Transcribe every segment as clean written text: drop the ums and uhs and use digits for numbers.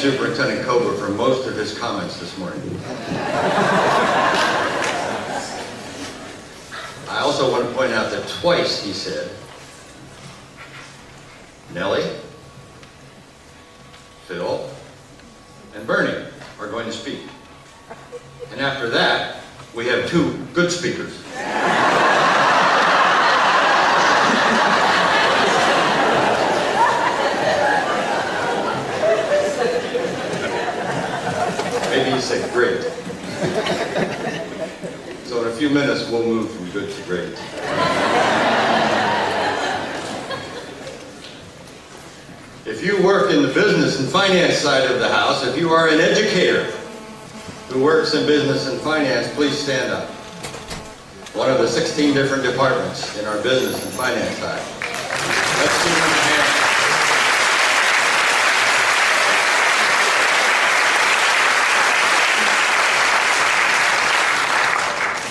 Superintendent Koba for most of his comments this morning. I also want to point out that twice he said, Nellie, Phil, and Bernie are going to speak. And after that, we have two good speakers. Maybe you say great. So in a few minutes, we'll move from good to great. If you work in the business and finance side of the house, if you are an educator who works in business and finance, please stand up. One of the 16 different departments in our business and finance side. Let's give them a hand.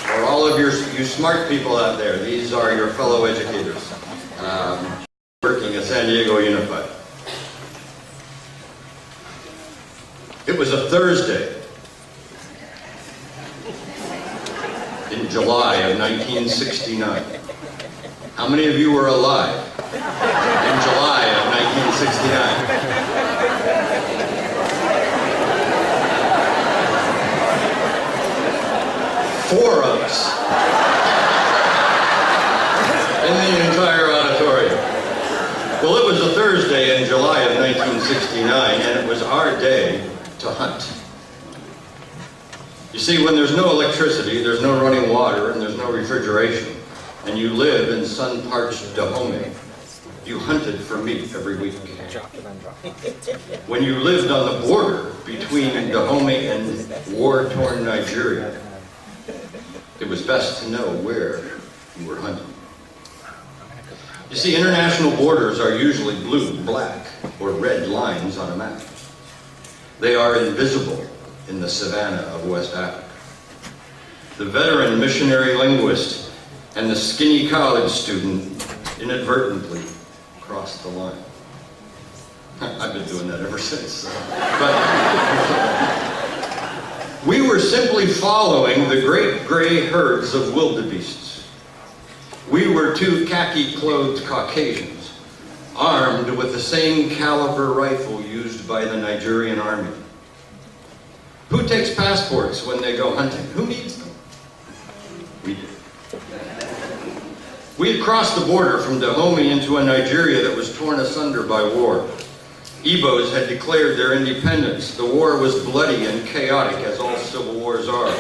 For all of you smart people out there, these are your fellow educators working at San Diego Unified. It was a Thursday in July of 1969. How many of you were alive in July of 1969? Four of us in the entire auditorium. Well, it was a Thursday in July of 1969, and it was our day to hunt. You see, when there's no electricity, there's no running water, and there's no refrigeration, and you live in sun-parched Dahomey, you hunted for meat every week. When you lived on the border between Dahomey and war-torn Nigeria, it was best to know where you were hunting. You see, international borders are usually blue, black, or red lines on a map. They are invisible in the savannah of West Africa. The veteran missionary linguist and the skinny college student inadvertently crossed the line. I've been doing that ever since. But we were simply following the great gray herds of wildebeests. We were two khaki-clothed Caucasians, armed with the same caliber rifle used by the Nigerian army. Who takes passports when they go hunting? Who needs them? We did. We had crossed the border from Dahomey into a Nigeria that was torn asunder by war. Igbos had declared their independence. The war was bloody and chaotic, as all civil wars are.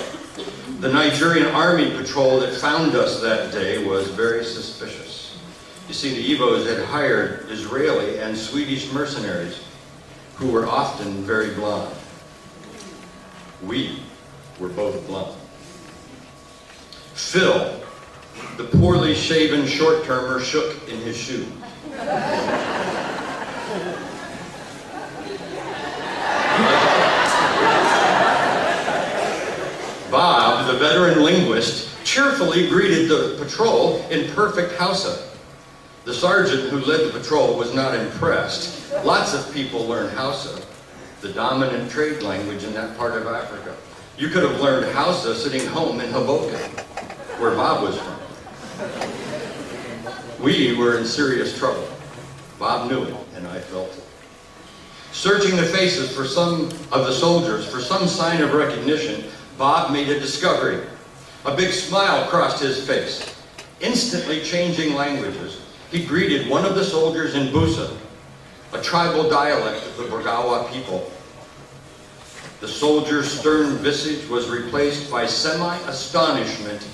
The Nigerian army patrol that found us that day was very suspicious. You see, the Igbos had hired Israeli and Swedish mercenaries who were often very blonde. We were both blonde. Phil, the poorly shaven short-termer, shook in his shoe. Bob, the veteran linguist, cheerfully greeted the patrol in perfect Hausa. The sergeant who led the patrol was not impressed. Lots of people learn Hausa, the dominant trade language in that part of Africa. You could have learned Hausa sitting home in Hoboken, where Bob was from. We were in serious trouble. Bob knew it, and I felt it. Searching the faces for some of the soldiers for some sign of recognition, Bob made a discovery. A big smile crossed his face. Instantly changing languages, he greeted one of the soldiers in Busa, a tribal dialect of the Burgawa people. The soldier's stern visage was replaced by semi-astonishment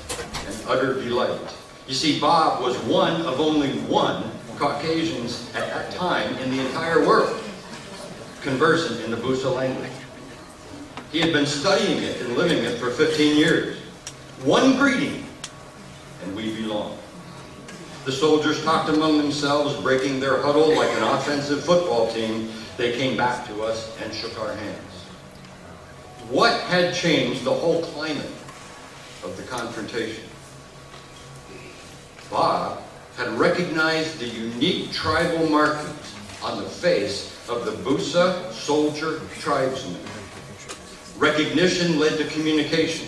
and utter delight. You see, Bob was one of only one Caucasians at that time in the entire world conversant in the Busa language. He had been studying it and living it for 15 years. One greeting, and we belong. The soldiers talked among themselves, breaking their huddle like an offensive football team. They came back to us and shook our hands. What had changed the whole climate of the confrontation? Bob had recognized the unique tribal markings on the face of the Busa soldier tribesmen. Recognition led to communication,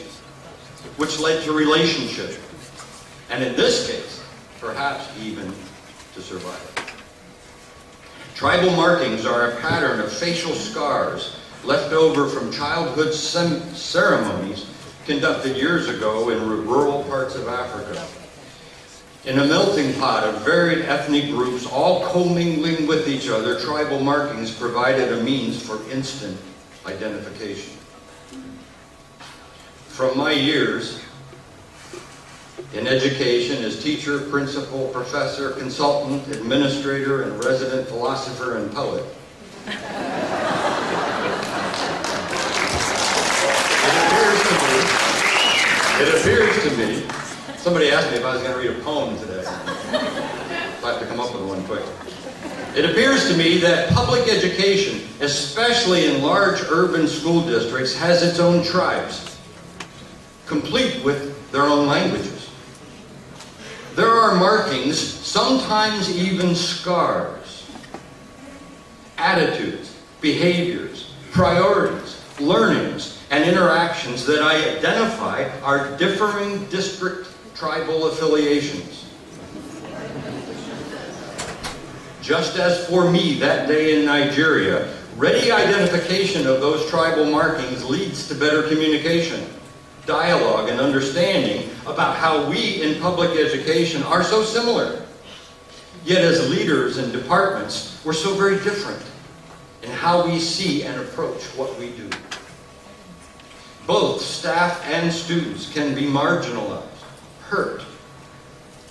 which led to relationship, and in this case, perhaps even to survival. Tribal markings are a pattern of facial scars left over from childhood ceremonies conducted years ago in rural parts of Africa. In a melting pot of varied ethnic groups, all commingling with each other, tribal markings provided a means for instant identification. From my years in education as teacher, principal, professor, consultant, administrator, and resident philosopher and poet, it appears to me, somebody asked me if I was going to read a poem today. I'll have to come up with one quick. It appears to me that public education, especially in large urban school districts, has its own tribes, complete with their own languages. There are markings, sometimes even scars, attitudes, behaviors, priorities, learnings, and interactions that I identify are differing district tribal affiliations. Just as for me that day in Nigeria, ready identification of those tribal markings leads to better communication, dialogue, and understanding about how we in public education are so similar. Yet as leaders and departments, we're so very different in how we see and approach what we do. Both staff and students can be marginalized, hurt,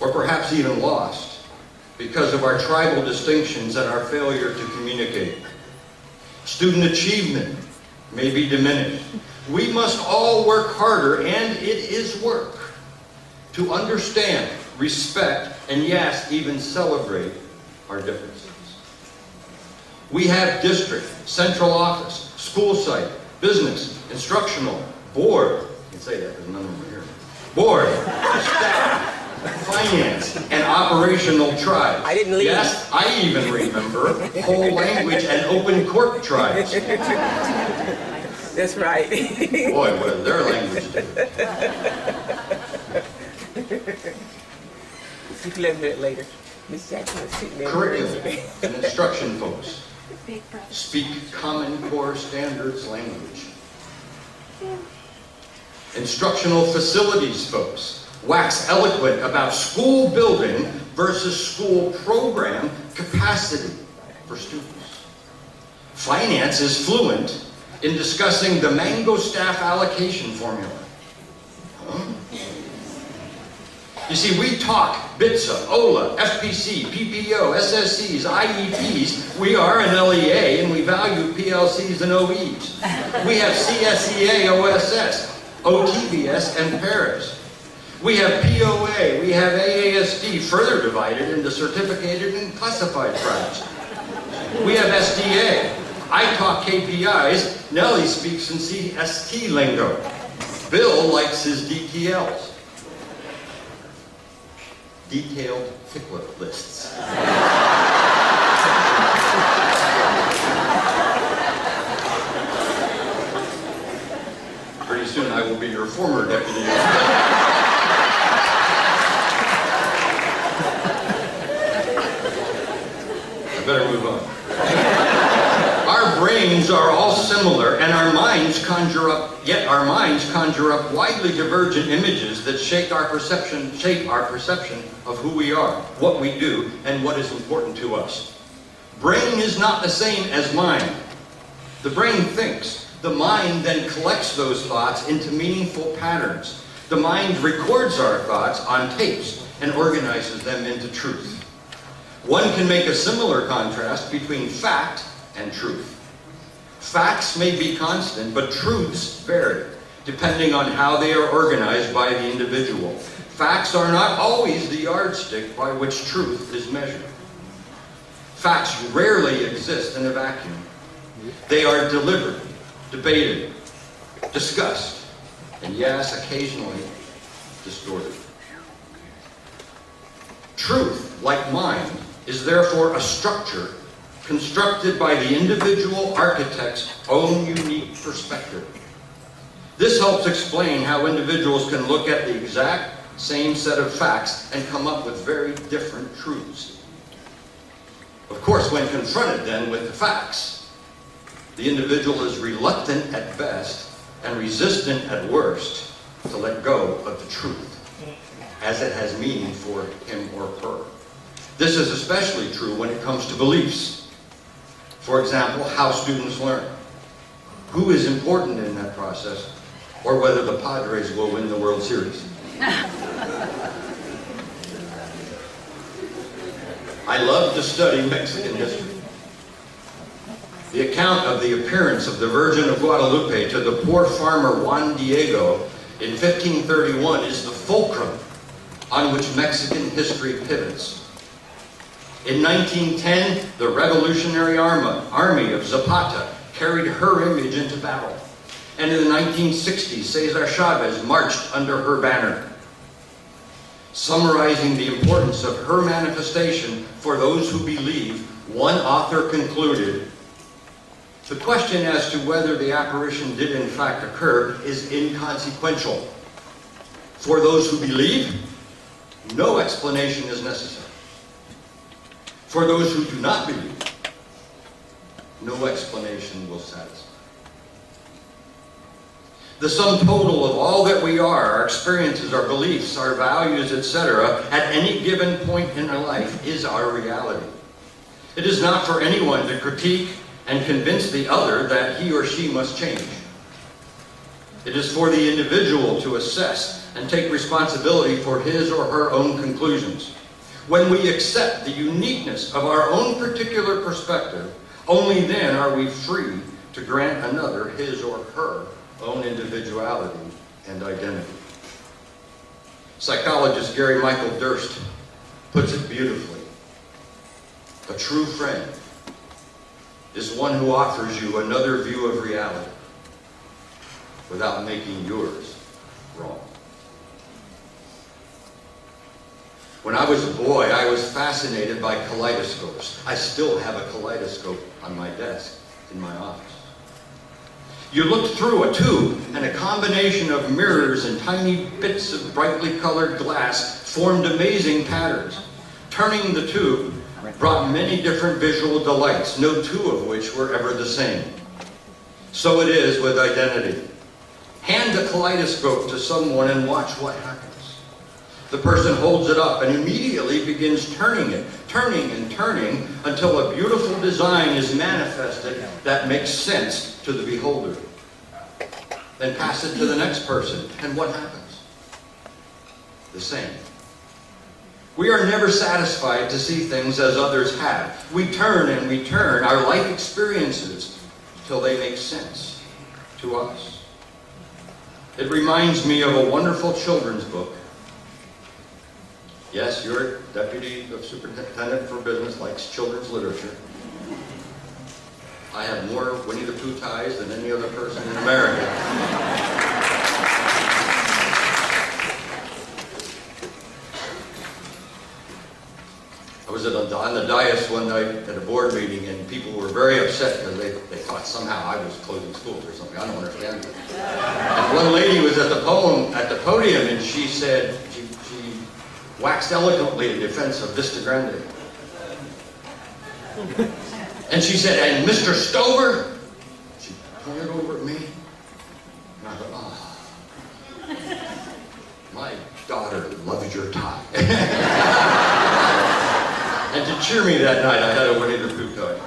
or perhaps even lost because of our tribal distinctions and our failure to communicate. Student achievement may be diminished. We must all work harder, and it is work, to understand, respect, and yes, even celebrate our differences. We have district, central office, school site, business, instructional, board, you can say that, there's none over here, board, staff, finance, and operational tribes. I didn't leave. Yes, I even remember whole language and open court tribes. That's right. Boy, what is their language? You can let me later. Miss Jackson is sitting there. Curriculum and instruction folks speak Common Core Standards language. Instructional facilities folks wax eloquent about school building versus school program capacity for students. Finance is fluent in discussing the Mango staff allocation formula. You see, we talk BITSA, OLA, FPC, PPO, SSCs, IEPs. We are an LEA, and we value PLCs and OEs. We have CSEA, OSS, OTBS, and PARIS. We have POA, we have AASD, further divided into certificated and classified tribes. We have SDA. I talk KPIs, Nellie speaks in CST lingo. Bill likes his DTLs. Detailed tickler lists. Pretty soon I will be your former deputy. I better move on. Our brains are all similar, and our minds conjure up widely divergent images that shape our perception of who we are, what we do, and what is important to us. Brain is not the same as mind. The brain thinks. The mind then collects those thoughts into meaningful patterns. The mind records our thoughts on tapes and organizes them into truth. One can make a similar contrast between fact and truth. Facts may be constant, but truths vary, depending on how they are organized by the individual. Facts are not always the yardstick by which truth is measured. Facts rarely exist in a vacuum. They are delivered, debated, discussed, and yes, occasionally distorted. Truth, like mind, is therefore a structure constructed by the individual architect's own unique perspective. This helps explain how individuals can look at the exact same set of facts and come up with very different truths. Of course, when confronted then with the facts, the individual is reluctant at best and resistant at worst to let go of the truth, as it has meaning for him or her. This is especially true when it comes to beliefs. For example, how students learn, who is important in that process, or whether the Padres will win the World Series. I love to study Mexican history. The account of the appearance of the Virgin of Guadalupe to the poor farmer Juan Diego in 1531 is the fulcrum on which Mexican history pivots. In 1910, the Revolutionary Army of Zapata carried her image into battle. And in the 1960s, Cesar Chavez marched under her banner. Summarizing the importance of her manifestation for those who believe, one author concluded, the question as to whether the apparition did in fact occur is inconsequential. For those who believe, no explanation is necessary. For those who do not believe, no explanation will satisfy. The sum total of all that we are, our experiences, our beliefs, our values, etc., at any given point in our life is our reality. It is not for anyone to critique and convince the other that he or she must change. It is for the individual to assess and take responsibility for his or her own conclusions. When we accept the uniqueness of our own particular perspective, only then are we free to grant another his or her own individuality and identity. Psychologist Gary Michael Durst puts it beautifully. A true friend is one who offers you another view of reality without making yours wrong. When I was a boy, I was fascinated by kaleidoscopes. I still have a kaleidoscope on my desk in my office. You looked through a tube, and a combination of mirrors and tiny bits of brightly colored glass formed amazing patterns. Turning the tube brought many different visual delights, no two of which were ever the same. So it is with identity. Hand a kaleidoscope to someone and watch what happens. The person holds it up and immediately begins turning it, turning and turning, until a beautiful design is manifested that makes sense to the beholder. Then pass it to the next person, and what happens? The same. We are never satisfied to see things as others have. We turn and we turn our life experiences till they make sense to us. It reminds me of a wonderful children's book. Yes, your deputy superintendent for business likes children's literature. I have more Winnie the Pooh ties than any other person in America. I was on the dais one night at a board meeting, and people were very upset because they thought somehow I was closing schools or something. I don't understand it. And one lady was at the podium, and she said, she waxed eloquently in defense of Vista Grande. And she said, and Mr. Stover, she pointed over at me, and I thought, oh, my daughter loves your tie. And to cheer me that night, I had a Winnie the Pooh tie.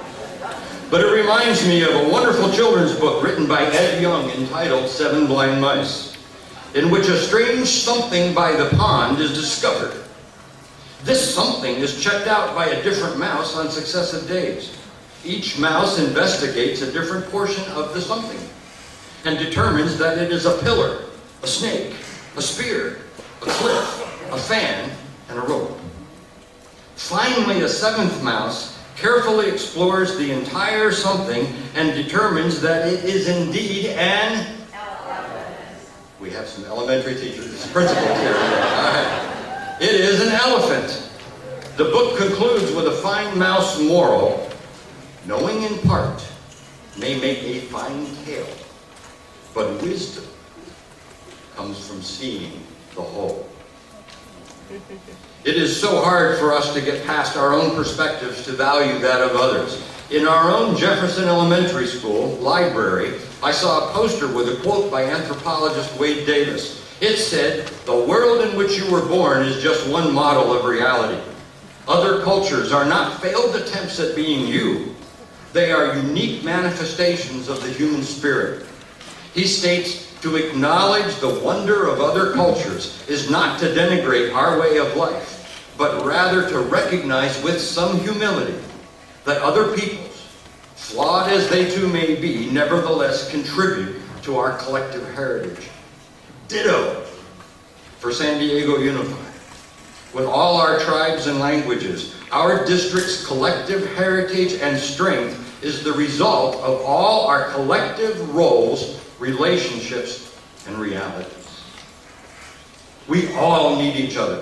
But it reminds me of a wonderful children's book written by Ed Young entitled 7 Blind Mice, in which a strange something by the pond is discovered. This something is checked out by a different mouse on successive days. Each mouse investigates a different portion of the something and determines that it is a pillar, a snake, a spear, a cliff, a fan, and a rope. Finally, a 7th mouse carefully explores the entire something and determines that it is indeed an elephant. We have some elementary teachers, principals here. All right. It is an elephant. The book concludes with a fine mouse moral. Knowing in part may make a fine tale, but wisdom comes from seeing the whole. It is so hard for us to get past our own perspectives to value that of others. In our own Jefferson Elementary School library, I saw a poster with a quote by anthropologist Wade Davis. It said, "The world in which you were born is just one model of reality. Other cultures are not failed attempts at being you. They are unique manifestations of the human spirit." He states, "To acknowledge the wonder of other cultures is not to denigrate our way of life, but rather to recognize with some humility that other peoples, flawed as they too may be, nevertheless contribute to our collective heritage." Ditto for San Diego Unified. With all our tribes and languages, our district's collective heritage and strength is the result of all our collective roles, relationships, and realities. We all need each other.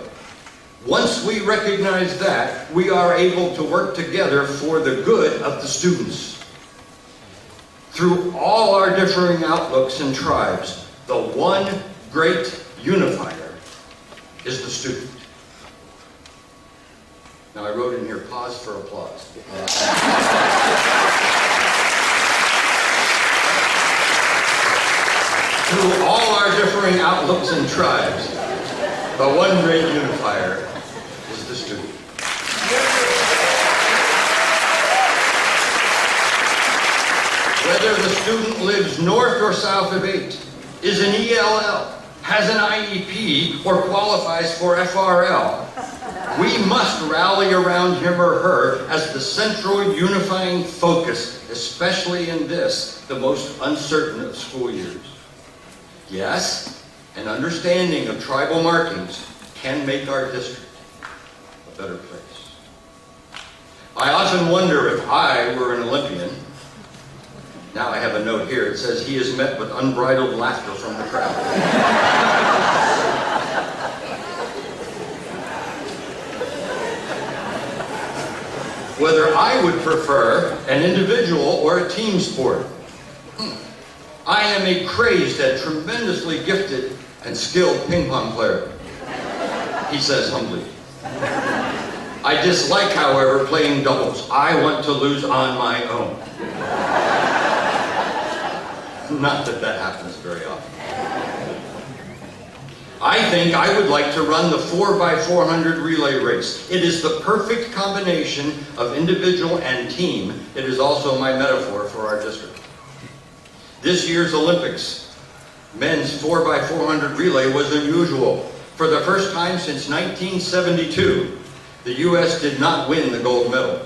Once we recognize that, we are able to work together for the good of the students. Through all our differing outlooks and tribes, the one great unifier is the student. Now I wrote in here, pause for applause. Through all our differing outlooks and tribes, the one great unifier is the student. Whether the student lives north or south of 8, is an ELL, has an IEP, or qualifies for FRL, we must rally around him or her as the central unifying focus, especially in this, the most uncertain of school years. Yes, an understanding of tribal markings can make our district a better place. I often wonder if I were an Olympian. Now I have a note here. It says he is met with unbridled laughter from the crowd. Whether I would prefer an individual or a team sport. I am a crazed and tremendously gifted and skilled ping pong player, he says humbly. I dislike, however, playing doubles. I want to lose on my own. Not that that happens very often. I think I would like to run the 4x400 relay race. It is the perfect combination of individual and team. It is also my metaphor for our district. This year's Olympics, men's 4x400 relay was unusual. For the first time since 1972, the U.S. did not win the gold medal.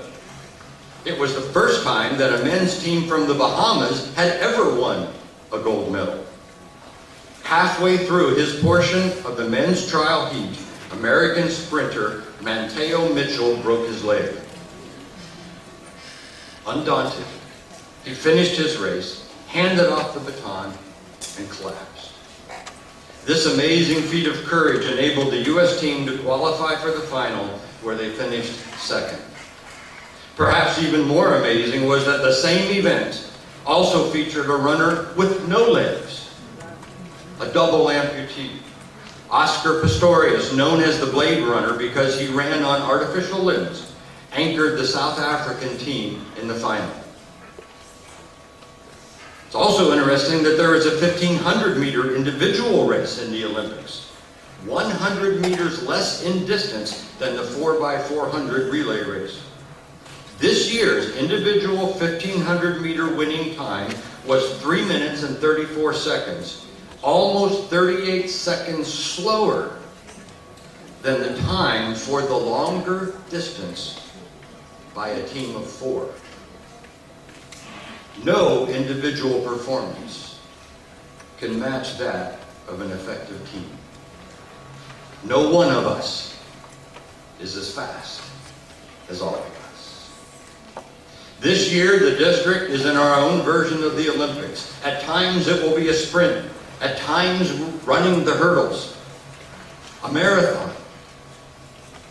It was the first time that a men's team from the Bahamas had ever won a gold medal. Halfway through his portion of the men's trial heat, American sprinter Manteo Mitchell broke his leg. Undaunted, he finished his race, handed off the baton, and collapsed. This amazing feat of courage enabled the U.S. team to qualify for the final, where they finished second. Perhaps even more amazing was that the same event also featured a runner with no legs, a double amputee. Oscar Pistorius, known as the Blade Runner because he ran on artificial limbs, anchored the South African team in the final. It's also interesting that there is a 1,500-meter individual race in the Olympics, 100 meters less in distance than the 4x400 relay race. This year's individual 1,500-meter winning time was 3 minutes and 34 seconds, almost 38 seconds slower than the time for the longer distance by a team of 4. No individual performance can match that of an effective team. No one of us is as fast as all of us. This year, the district is in our own version of the Olympics. At times, it will be a sprint. At times, running the hurdles. A marathon.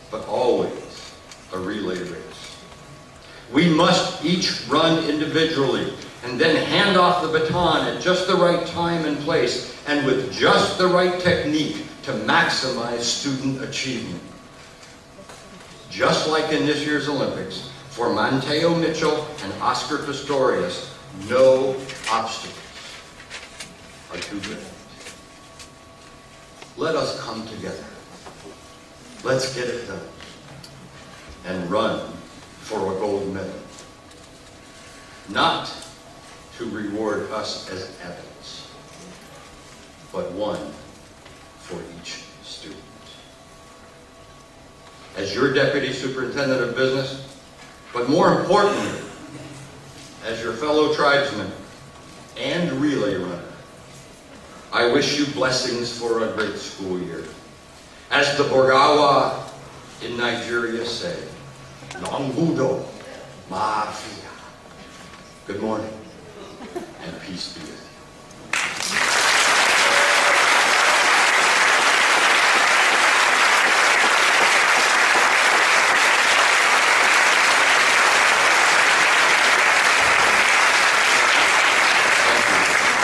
But always a relay race. We must each run individually and then hand off the baton at just the right time and place and with just the right technique to maximize student achievement. Just like in this year's Olympics, for Manteo Mitchell and Oscar Pistorius, no obstacles are too great. Let us come together. Let's get it done and run for a gold medal. Not to reward us as adults, but one for each student. As your Deputy Superintendent of Business, but more importantly, as your fellow tribesman and relay runner, I wish you blessings for a great school year. As the Borgawa in Nigeria say, Longudo Mafia. Good morning, and peace be with you.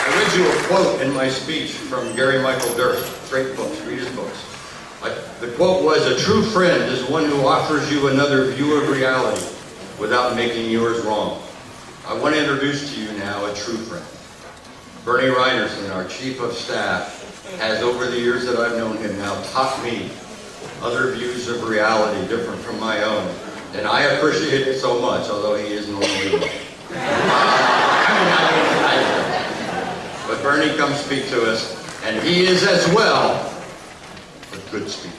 I read you a quote in my speech from Gary Michael Durst. Great books, read his books. The quote was, "A true friend is one who offers you another view of reality without making yours wrong." I want to introduce to you now a true friend. Bernie Reinerson, our Chief of Staff, has over the years that I've known him now taught me other views of reality different from my own. And I appreciate it so much, although he is normally one. But Bernie comes speak to us, and he is as well a good speaker.